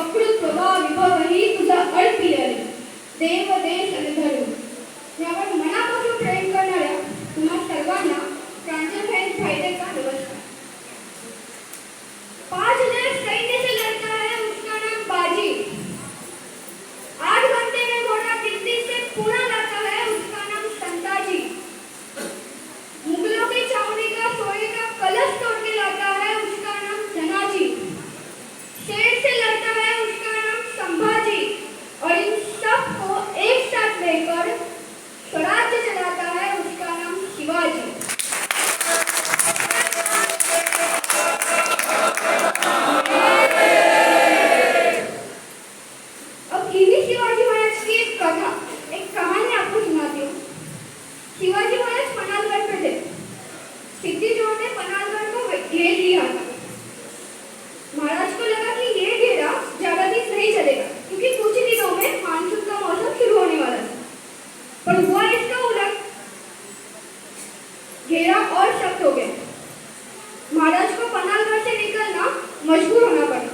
वक्रतुंड प्रभा विभवही तुझा अडपिलेली देव देश आणि धर्म यावर मनापासून प्रेम करणाऱ्या तुम्हा सर्वांना प्रांजल फायदेचा नमस्कार। 5,000 सैन्य से लड़ता है उसका नाम बाजी, 8 घंटे में घोड़ा दिल्ली से पुणे लाता है उसका नाम संताजी, मुगलों की छावनी का सोने का कलश तोड़ के लाता है उसका नाम धनाजी, शेर से लड़ता है उसका नाम संभाजी और इन सबको एक साथ लेकर स्वराज्य चलाता है उसका नाम शिवाजी। अब इन्हीं शिवाजी महाराज की एक कथा, एक कहानी आपको सुनाती हूँ। शिवाजी महाराज पनालगढ़ पे थे। सिद्धिजोड़ ने पनालगढ़ को घेर लिया था। महाराज को लगा कि ये घेरा ज्यादा दिन नहीं चलेगा क्योंकि कुछ ही दिनों में मानसून का मौसम शुरू होने वाला था, पर हुआ इसका उलट, घेरा और सख्त हो गया। महाराज को पनालगढ़ से निकलना मजबूर होना पड़ा।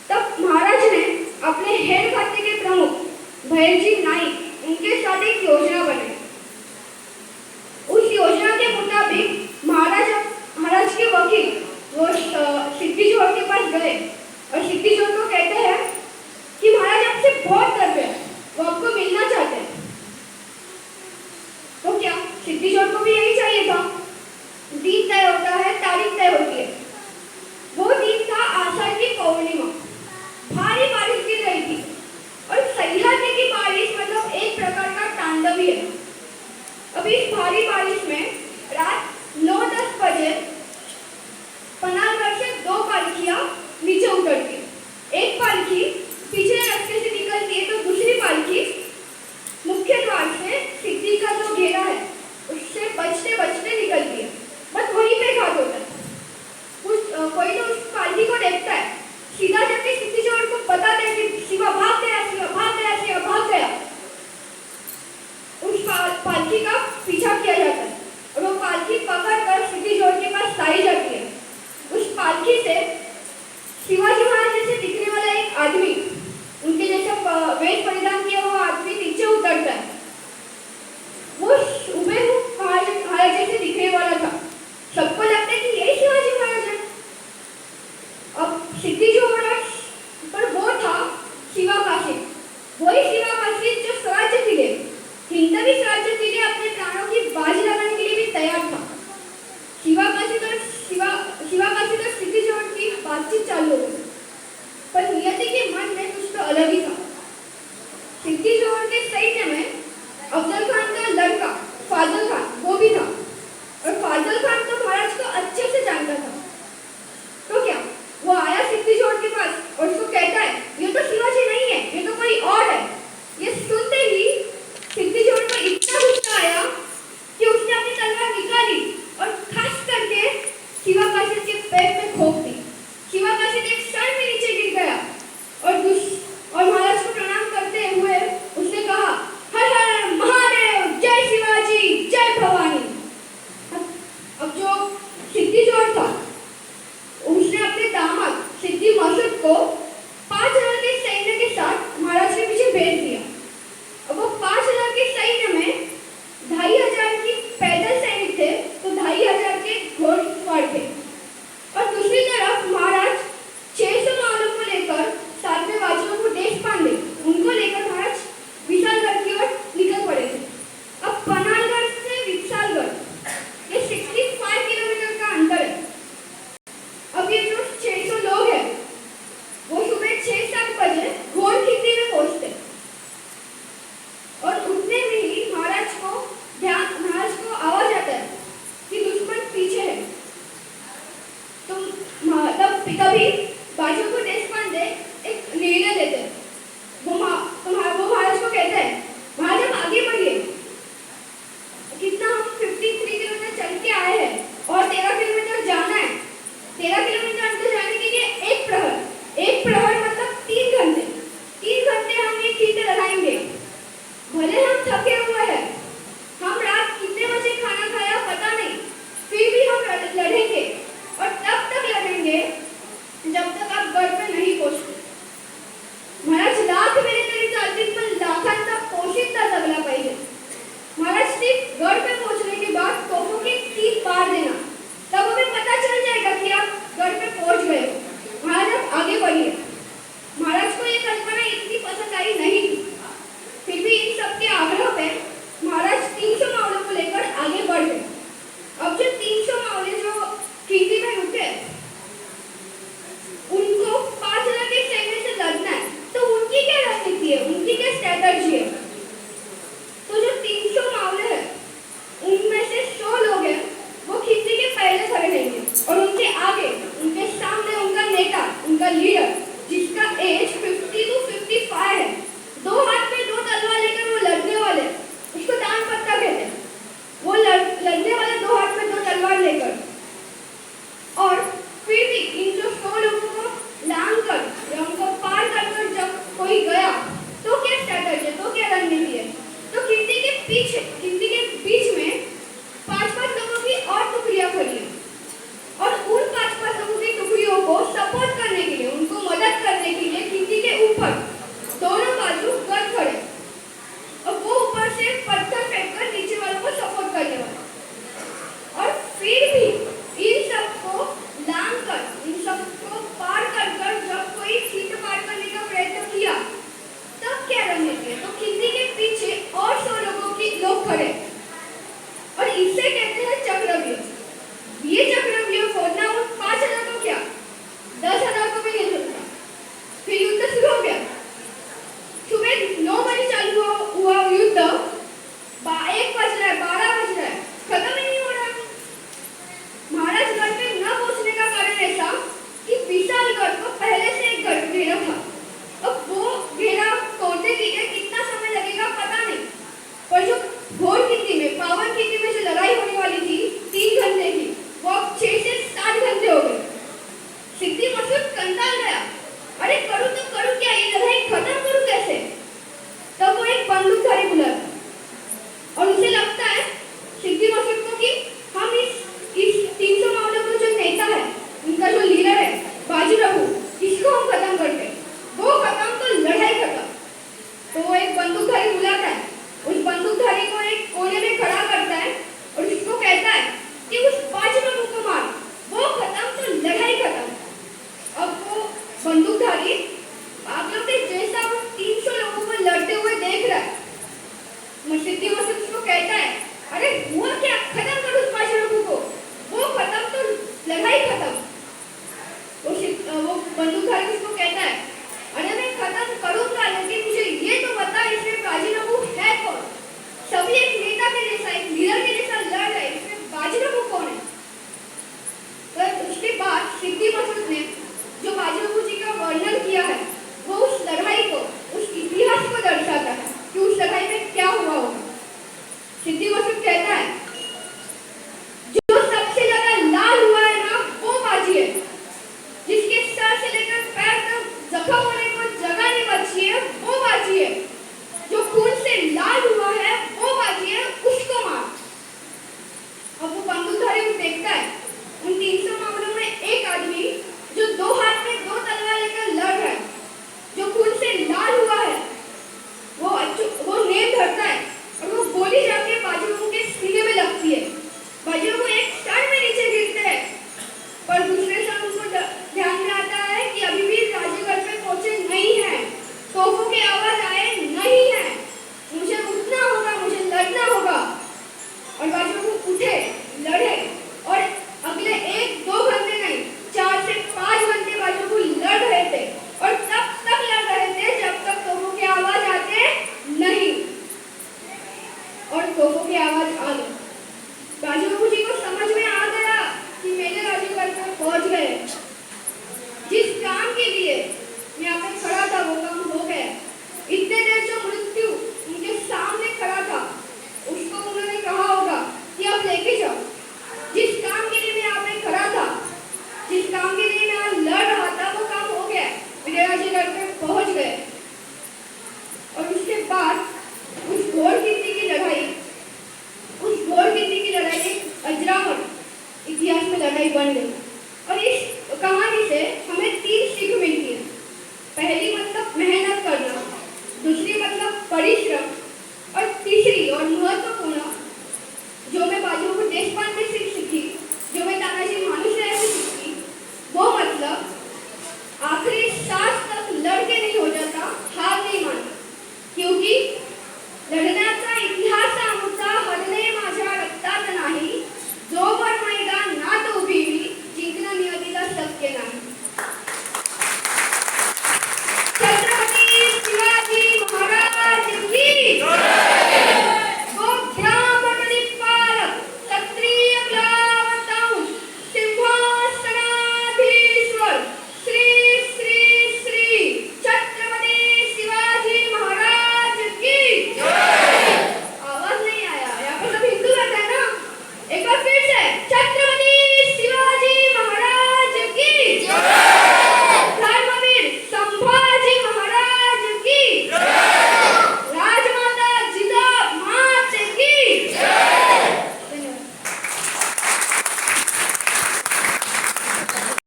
तब महाराज ने अपने हेड खाते के प्रमुख भैरजी नाइक उनके साथ एक योजना बनाई। उस योजना के मुताबिक महाराज के वकील वो सिद्धिजोड़ के पास गए और सिद्धिजोड़ को कहते हैं कि महाराज आपसे बहुत गर्व है, वो आपको मिलना चाहते हैं। तो क्या सिद्धिजोड़ को भी यही चाहिए था। दिन तय होता है, तारीख तय होती है। वो दिन था आषाढ़ की पौर्णिमा। भारी बारिश गिर रही थी और सह्याद्री की बारिश मतलब एक प्रकार का तांडव ही है। अब इस भारी बारिश में रात 9-10 बजे पनालगढ़ से 2 पालकियां नीचे उतरती। एक पालकी पिछले रास्ते से निकलती है तो दूसरी पालकी मुख्य द्वार से सिद्धि का जो घेरा है उससे बचते बचते निकलती है। बस वहीं पे घात होता है। कोई तो उस पालकी को देखता है, सीधा जाके सिद्धिजोड़ को बता दे कि शिवा भाग गया, शिवा भाग गया, शिवा भाग गया। उस पालकी का पीछा किया जाता है और वो पालकी पकड़कर सिद्धिजोड़ के पास लाई जाती है। उस पालकी से शिवाजी महाराज जैसे दिखने वाला एक आदमी, उनके जैसा वेश परिधान किया हुआ आदमी नीचे उतरता है। वो हुबेहूब महाराज जैसे दिखने वाला था। सबको लगता है कि यही शिवाजी महाराज है। अब सिद्धिजोड़ पर वो था शिवा काशी, वही शिवा काशी जो स्वराज्य के लिए, हिंदवी स्वराज्य के लिए अपने प्राणों की बाजी लगाने के लिए भी तैयार था। शिवा काशी तो सिद्धिजोड़ की बातचीत चालू हो गई, पर नियति के मन में कुछ तो अलग ही था। सिद्धिजोड़ के सैन्य में अफजल खान का लड़का फाजल खान वो भी था और फाजल खान तो महाराज को अच्छे से जानता था। तो क्या वो आया सिद्धिजोड़ के पास और उसको कहता है ये तो शिवाजी नहीं है, ये तो कोई और है। ये सुनते ही सिद्धिजोड़ को इतना गुस्सा आया कि उसने अपनी तलवार निकाली और खास करके शिवा काशी के पैर में ठोक दी। शिवा काशी एक क्षण में नीचे गिर गया और महाराज को प्रणाम करते हुए उसने कहा, हर हर महादेव, जय शिवाजी, जय भवानी। अब जो सिद्धिजोड़ था उसने अपने दामाद सिद्धि मसूद को 5,000 के सैन्य के साथ महाराज के पीछे भेज दिया। अब वो 5,000 के सैन्य में 2,500 की पैदल सैनिक थे तो 2,500 के घोड़सवार थे और दूसरी तरफ महाराज 600 मालों को लेकर साथ में बाजुओं को देश पांडे उनको लेकर महाराज विशालगढ़ की ओर निकल पड़े थे। अब पनालगढ़ से विशालगढ़ ये 65 किलोमीटर का अंतर है। अब ये जो 600 लोग हैं वो पीछे